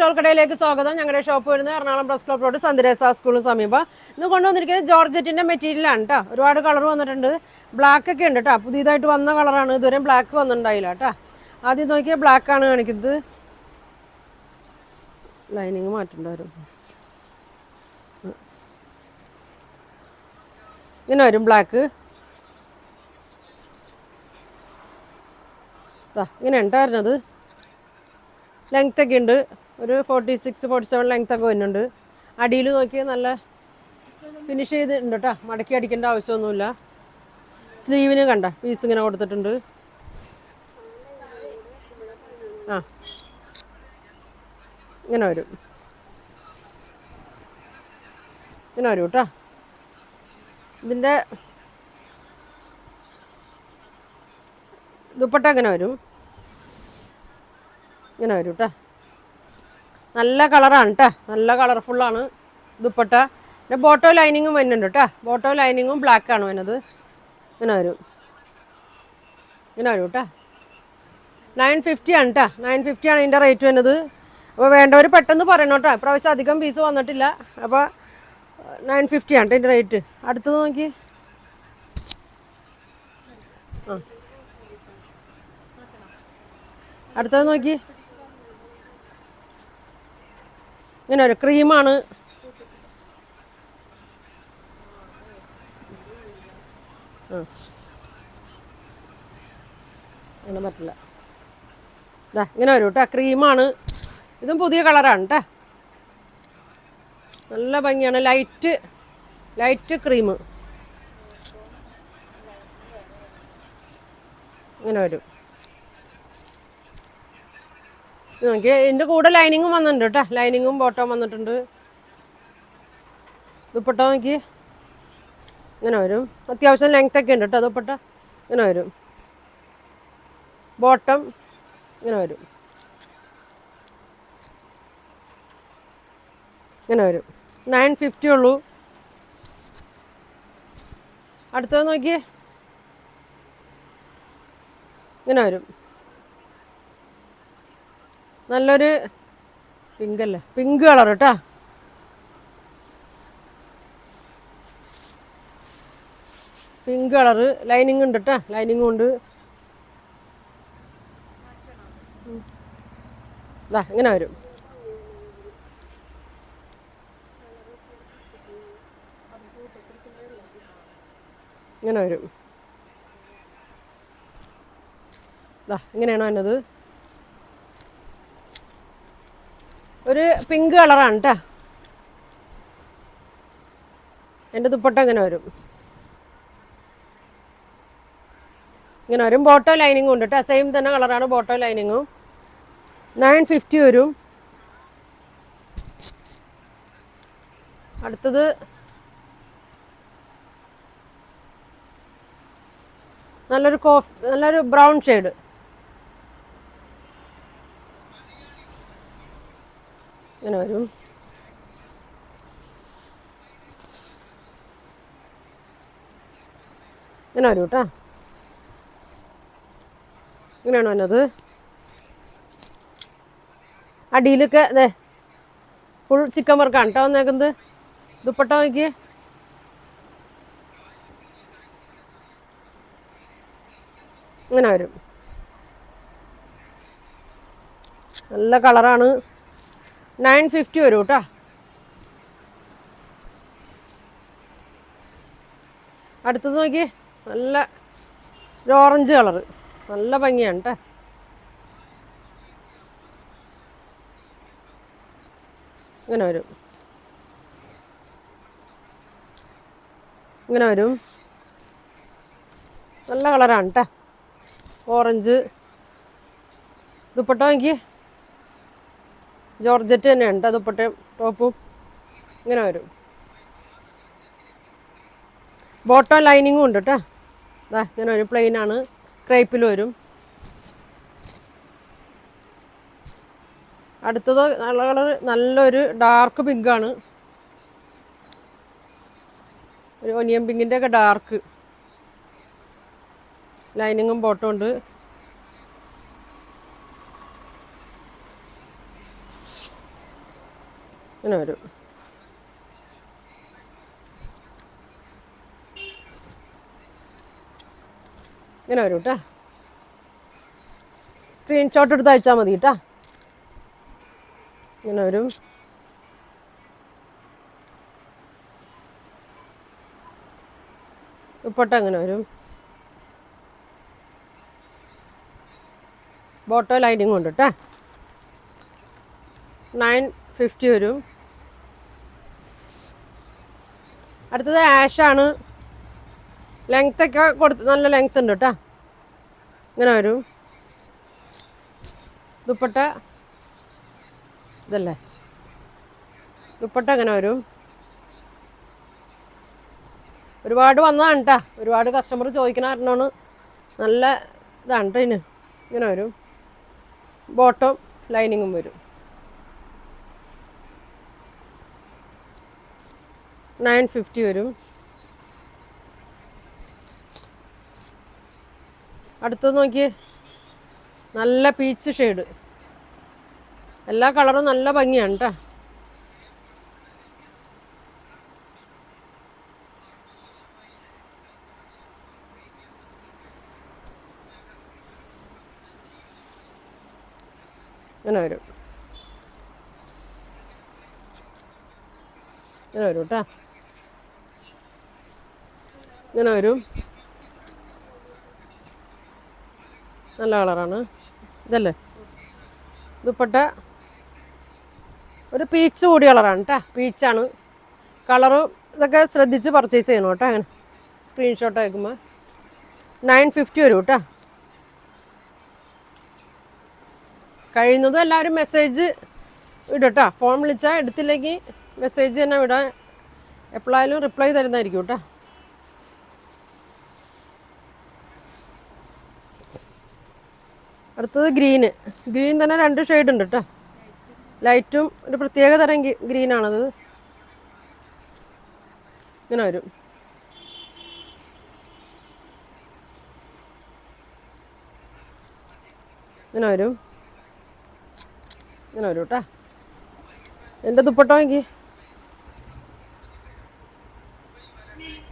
Shawl കടയിലേക്ക് സ്വാഗതം. ഞങ്ങളുടെ ഷോപ്പ് വരുന്നത് എറണാകുളം പ്രസ് ക്ലബ് റോഡ് സന്ദരേസ സ്കൂളിന് സമീപം. ഇന്ന് കൊണ്ടുവന്നിരിക്കുന്നത് ജോർജറ്റിൻ്റെ മെറ്റീരിയലാണ് കേട്ടോ. ഒരുപാട് കളർ വന്നിട്ടുണ്ട്. ബ്ലാക്ക് ഒക്കെ ഉണ്ട് കേട്ടോ. പുതിയതായിട്ട് വന്ന കളറാണ്. ഇതുവരെ ബ്ലാക്ക് വന്നിട്ടുണ്ടായില്ല കേട്ടോ. ആദ്യം നോക്കിയാൽ ബ്ലാക്കാണ് കാണിക്കുന്നത്. ലൈനിങ് മാറ്റേണ്ടി വരും. ഇങ്ങനെ വരും ബ്ലാക്ക്. ഇങ്ങനെ ഉണ്ടായിരുന്നത്. ലെങ്ത് ഒക്കെ ഉണ്ട്. ഒരു 46-47 ലെങ്ത് ഒക്കെ വരുന്നുണ്ട്. അടിയിൽ നോക്കിയാൽ നല്ല ഫിനിഷ് ചെയ്തിട്ടുണ്ട് കേട്ടോ. മടക്കി അടിക്കേണ്ട ആവശ്യമൊന്നുമില്ല. സ്ലീവിന് കണ്ട പീസ് ഇങ്ങനെ കൊടുത്തിട്ടുണ്ട്. ആ ഇങ്ങനെ വരും. ഇങ്ങനെ വരും കേട്ടോ. ഇതിൻ്റെ ദുപ്പട്ട ഇങ്ങനെ വരും. ഇങ്ങനെ വരും കേട്ടോ. നല്ല കളറാണ് കേട്ടോ. നല്ല കളർഫുള്ളാണ് ദുപ്പട്ട. പിന്നെ ബോട്ടോ ലൈനിങ്ങും വരുന്നുണ്ട് കേട്ടോ. ബോട്ടോ ലൈനിങ്ങും ബ്ലാക്കാണ് വരുന്നത്. ഇങ്ങനെ വരും. ഇങ്ങനെ വരും കേട്ടോ. 950 ആണ് കേട്ടോ. 950 ആണ് ഇതിൻ്റെ റേറ്റ് വരുന്നത്. അപ്പോൾ വേണ്ടവർ പെട്ടെന്ന് പറയണം കേട്ടോ. ഇപ്രാവശ്യം അധികം പീസ് വന്നിട്ടില്ല. അപ്പോൾ 950 ആണ് ഇതിൻ്റെ റേറ്റ്. അടുത്തത് നോക്കി. ആ അടുത്തത് നോക്കി. ഇങ്ങനെ ഒരു ക്രീമാണ്. അങ്ങനെ പറ്റില്ല. ഇങ്ങനെ വരും കേട്ടോ. ക്രീമാണ്. ഇതും പുതിയ കളറാണ് കേട്ടോ. നല്ല ഭംഗിയാണ്. ലൈറ്റ് ക്രീം ഇങ്ങനെ വരും. നോക്കി. ഇതിൻ്റെ കൂടെ ലൈനിങ്ങും വന്നിട്ടുണ്ട് കേട്ടോ. ലൈനിങ്ങും ബോട്ടം വന്നിട്ടുണ്ട്. ദുപ്പട്ട നോക്കി. ഇങ്ങനെ വരും. അത്യാവശ്യം ലെങ്ത് ഒക്കെ ഉണ്ട് കേട്ടോ. ദുപ്പട്ട ഇങ്ങനെ വരും. ബോട്ടം ഇങ്ങനെ വരും. ഇങ്ങനെ വരും. 950 ഉള്ളൂ. അടുത്തത് നോക്കിയേ. ഇങ്ങനെ വരും. നല്ലൊരു പിങ്ക് അല്ലേ, പിങ്ക് കളർ കേട്ടോ. Pink colour. ലൈനിങ് ഉണ്ട് കേട്ടോ. ലൈനിങ്ങും ഉണ്ട്. ഇങ്ങനെ വരും. ഇങ്ങനെ വരും. ഇങ്ങനെയാണോ എന്നത്. ഒരു പിങ്ക് കളറാണ് കേട്ടോ. എൻ്റെ ദുപ്പട്ട ഇങ്ങനെ വരും. ഇങ്ങനെ വരും. ബോട്ടോ ലൈനിങ്ങും ഉണ്ട് കേട്ടോ. സെയിം തന്നെ കളറാണ് ബോട്ടോ ലൈനിങ്ങും. 950 വരും. അടുത്തത് നല്ലൊരു ബ്രൗൺ ഷെയ്ഡ്. ഇങ്ങനെ വരും. ഇങ്ങനെ വരും കേട്ടോ. ഇങ്ങനെയാണോ വന്നത്. അടിയിലൊക്കെ അതെ ഫുൾ ചിക്കൻ വർക്കാണ് കേട്ടോ വന്നേക്കുന്നത്. ദുപ്പട്ട നോക്കിയേ. ഇങ്ങനെ വരും. നല്ല കളറാണ്. 950 വരും കേട്ടോ. അടുത്തത് നോക്കിയേ. നല്ല ഒരു ഓറഞ്ച് കളറ്. നല്ല ഭംഗിയാണ് കേട്ടോ. ഇങ്ങനെ വരും. ഇങ്ങനെ വരും. നല്ല കളറാണ് കേട്ടോ. ഓറഞ്ച്. ദുപ്പട്ട നോക്കി. ജോർജറ്റ് തന്നെയാണ് കേട്ടോ ദുപ്പട്ടയും ടോപ്പും. ഇങ്ങനെ വരും. ബോട്ടോ ലൈനിങ്ങും ഉണ്ട് കേട്ടോ. ഇങ്ങനെ ഒരു പ്ലെയിനാണ്. ക്രേപ്പിൽ വരും. അടുത്തത് നല്ല കളർ. നല്ലൊരു ഡാർക്ക് പിങ്കാണ്. ഒരു ഒനിയൻ പിങ്കിൻ്റെ ഒക്കെ ഡാർക്ക്. ലൈനിങ്ങും ബോട്ടം ഉണ്ട്. ഇങ്ങനെ വരും. ഇങ്ങനെ വരും കേട്ടോ. സ്ക്രീൻഷോട്ട് എടുത്ത് അയച്ചാൽ മതി കേട്ടോ. ഇങ്ങനെ വരും. ദുപ്പട്ട അങ്ങനെ വരും. ബോട്ടോ ലൈനിങ് ഉണ്ട് കേട്ടോ. 950 വരും. അടുത്തത് ആഷാണ്. ലെങ്ത്തൊക്കെ കൊടുത്ത് നല്ല ലെങ്ത് ഉണ്ട് കേട്ടോ. ഇങ്ങനെ വരും. ദുപ്പട്ട ഇതല്ലേ, ദുപ്പട്ട അങ്ങനെ വരും. ഒരുപാട് വന്നതാണ് കേട്ടോ. ഒരുപാട് കസ്റ്റമർ ചോദിക്കണ കാരണമാണ്. നല്ല ഇതാണ് കേട്ടോ. ഇതിന് ഇങ്ങനെ വരും. ബോട്ടം ലൈനിങ്ങും വരും. 950 വരും. അടുത്തത് നോക്കിയേ, നല്ല പീച്ച് ഷെയ്ഡ്. എല്ലാ കളറും നല്ല ഭംഗിയാണ് കേട്ടോ. ഇങ്ങനെ വരും. ഇങ്ങനെ വരും കേട്ടോ. ഇങ്ങനെ വരും. നല്ല കളറാണ്. ഇതല്ലേ ദുപ്പട്ട. ഒരു പീച്ച് കൂടിയ കളറാണ് കേട്ടോ. പീച്ചാണ് കളറ്. ഇതൊക്കെ ശ്രദ്ധിച്ച് പർച്ചേസ് ചെയ്യണം കേട്ടോ. അങ്ങനെ സ്ക്രീൻഷോട്ട് അയക്കുമ്പോൾ 950 വരും കേട്ടോ. കഴിയുന്നതും എല്ലാവരും മെസ്സേജ് ഇടും കേട്ടോ. ഫോൺ വിളിച്ചാൽ എടുത്തില്ലെങ്കിൽ മെസ്സേജ് തന്നെ വിടാൻ. എപ്പോഴായാലും റിപ്ലൈ തരുന്നതായിരിക്കും കേട്ടോ. അടുത്തത് ഗ്രീന്. ഗ്രീൻ തന്നെ 2 ഷെയ്ഡ് ഉണ്ട് കേട്ടോ. ലൈറ്റും ഒരു പ്രത്യേക തരം ഗ്രീനാണത്. ഇങ്ങനെ വരും. ഇങ്ങനെ വരും. ഇങ്ങനെ വരും കേട്ടോ. എൻ്റെ ദുപ്പട്ട നോക്കി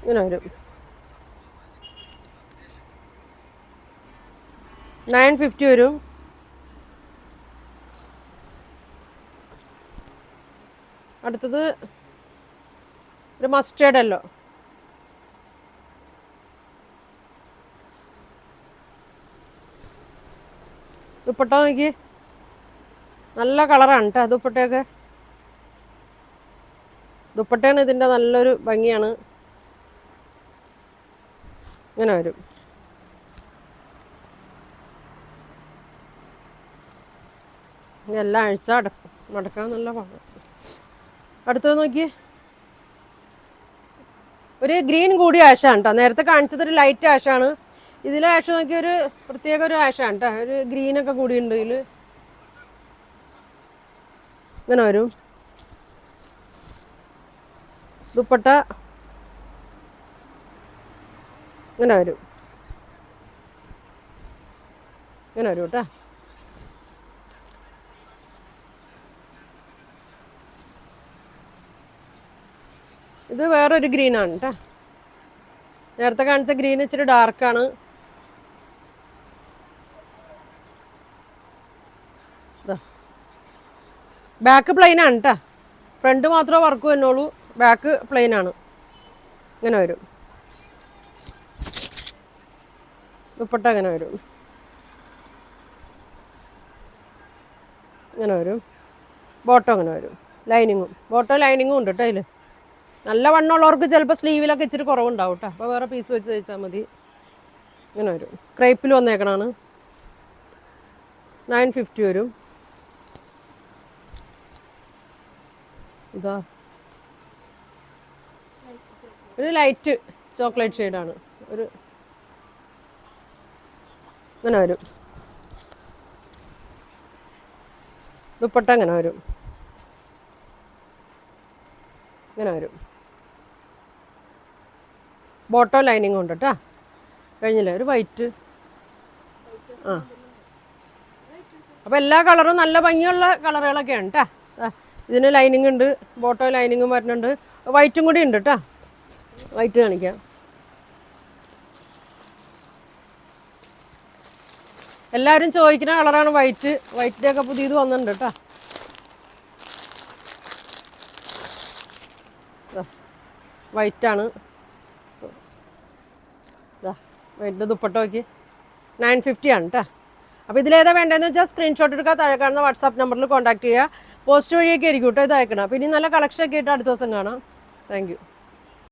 ഇങ്ങനെ വരും. 950 വരും. അടുത്തത് ഒരു മസ്റ്റേർഡ് യെല്ലോ. ദുപ്പട്ട നോക്കി നല്ല കളറാണ് കേട്ടോ. ദുപ്പട്ടയൊക്കെ ദുപ്പട്ടയാണ് ഇതിൻ്റെ നല്ലൊരു ഭംഗിയാണ്. ഇങ്ങനെ വരും. എല്ലാം അഴിച്ച മടക്കാൻ നല്ല പാടാണ്. അടുത്തത് നോക്കി ഒരു ഗ്രീൻ കൂടിയ ആഷാണ് കേട്ടോ. നേരത്തെ കാണിച്ചത് ഒരു ലൈറ്റ് ആഷാണ്. ഇതിലെ ആഷ് നോക്കി ഒരു പ്രത്യേക ഒരു ആഷാണ് കേട്ടോ. ഒരു ഗ്രീനൊക്കെ കൂടിയുണ്ട് ഇതിൽ. ഇങ്ങനെ വരും. ദുപ്പട്ട ഇങ്ങനെ വരും. ഇങ്ങനെ വരും കേട്ടോ. ഇത് വേറൊരു ഗ്രീനാണ് കേട്ടോ. നേരത്തെ കാണിച്ച ഗ്രീൻ ഇച്ചിരി ഡാർക്കാണ്. ബാക്ക് പ്ലെയിൻ ആണ് കേട്ടോ. ഫ്രണ്ട് മാത്രമേ വർക്ക് വന്നുള്ളൂ. ബാക്ക് പ്ലെയിൻ ആണ്. ഇങ്ങനെ വരും. ദുപ്പട്ട ഇങ്ങനെ വരും. ഇങ്ങനെ വരും. ബോട്ടോ ഇങ്ങനെ വരും. ലൈനിങ്ങും ബോട്ടോ ലൈനിങ്ങും ഉണ്ട് കേട്ടോ. അതിൽ നല്ല വണ്ണമുള്ളവർക്ക് ചിലപ്പോൾ സ്ലീവിലൊക്കെ ഇച്ചിരി കുറവുണ്ടാവും കേട്ടോ. അപ്പോൾ വേറെ പീസ് വെച്ച് തയ്ച്ചാൽ മതി. ഇങ്ങനെ വരും. ക്രേപ്പിൽ വന്നേക്കണാണ്. 950 വരും. ഇതാ ഒരു ലൈറ്റ് ചോക്ലേറ്റ് ഷെയ്ഡാണ്. ഒരു ഇങ്ങനെ വരും. ദുപ്പട്ട ഇങ്ങനെ വരും. ഇങ്ങനെ വരും. ബോട്ടോ ലൈനിങ് ഉണ്ട് കേട്ടോ. കഴിഞ്ഞില്ലേ ഒരു വൈറ്റ്. ആ അപ്പോൾ എല്ലാ കളറും നല്ല ഭംഗിയുള്ള കളറുകളൊക്കെയാണ് കേട്ടോ. ഇതിന് ലൈനിങ് ഉണ്ട്, ബോട്ടോ ലൈനിങ്ങും വരുന്നുണ്ട്. വൈറ്റും കൂടി ഉണ്ട് കേട്ടോ. വൈറ്റ് കാണിക്കാം. എല്ലാവരും ചോദിക്കുന്ന കളറാണ് വൈറ്റ്. വൈറ്റിൻ്റെ ഒക്കെ പുതിയത് വന്നിട്ടുണ്ട് കേട്ടോ. വൈറ്റാണ്. വൈറ്റിൻ്റെ ദുപ്പട്ട നോക്കി 950 ആണ് കേട്ടോ. അപ്പോൾ ഇതിലേതാ വേണ്ടതെന്ന് വെച്ചാൽ സ്ക്രീൻഷോട്ട് എടുക്കുക, താഴെ കാണുന്ന വാട്സാപ്പ് നമ്പറിൽ കോൺടാക്ട് ചെയ്യുക. പോസ്റ്റ് വഴിയൊക്കെ ആയിരിക്കും കേട്ടോ ഇത് അയക്കണം. പിന്നെ നല്ല കളക്ഷൻ ഒക്കെ ആയിട്ട് അടുത്ത ദിവസം കാണാം. Thank you.